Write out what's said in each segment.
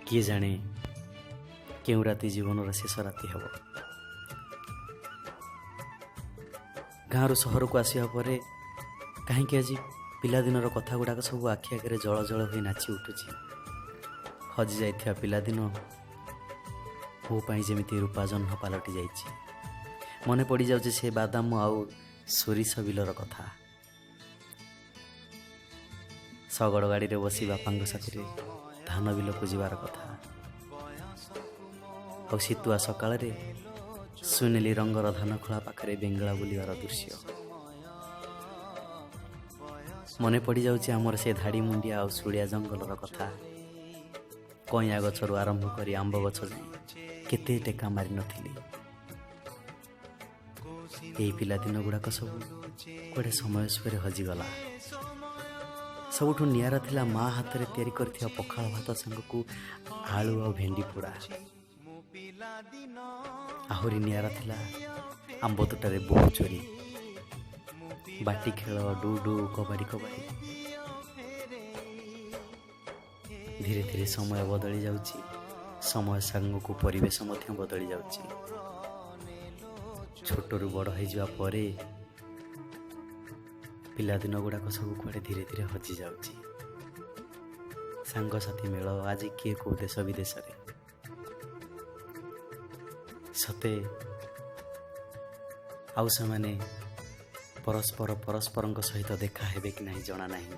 किए जाने केउ राति जीवन शेष राति हम गाँव सहर को आसा पर कहीं आज पिलादिन कथा गुड़ाक सब आखि आगे जल जल हो नाची उठुची। हजि जाइथिया पिलादिन मो पाई जेमिति रूपा जह्न पलटि जाइछि। मने पड़ी जाउछि से बादाम आउ सोरिष बिलर कथा। शगड़ गाड़ी रे बसी बापांग साथी धान बिलक जीवार कथा। और शीतुआ सकाळ रे सुनेली रंगर धान खोला पाखरे बेंगला बुलिवार दृश्य मने पड़ी जाउछि। आमर से धाड़ी मुंडिया और सुड़िया जंगलर कथा। कइया गछरु आरंभ करी आंब गछ जाए केते टेका मारि नथिली। एही पिलादिन गुड़ाक सब गोटे समय सुरे हजिगला। सबुठु नियारा थिला माँ हाथ रे तैयारी करथिया पखाळ भात संगकु आलू और भेंडी पोड़ा। आहुरी नियारा थिला आंब तोटारे बहु चोरी बाटी खेल डुडु कबाड़ी कबाड़ी। धीरे धीरे समय बदली जाउछि। समय सांगकु परिवेश मध्य बदली जाउछि। छोटरू बड़ हो जावा परे पिलादिन गुड़ाक सब कुआडे धीरे धीरे हजि जाउछि। सांगसाथी मेल आज किए को देश विदेश रे सते आउ से परस्पर सहित देखा हेबे कि नहीं जना नहीं।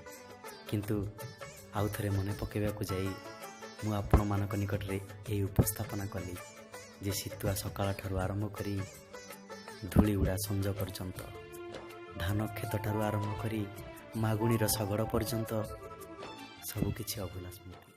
किंतु आउ थरे मने पकेबाकु जाई मु आपण मानक निकट रे एई उपस्थापना कली जे शीतुआ सकाळ ठारू आरंभ करी धूली उड़ा संज पर्यंत धान खेत ठारू आरंभ करी मागुणीर शगड़ पर्यंत सबकिछि अभुला स्मृति।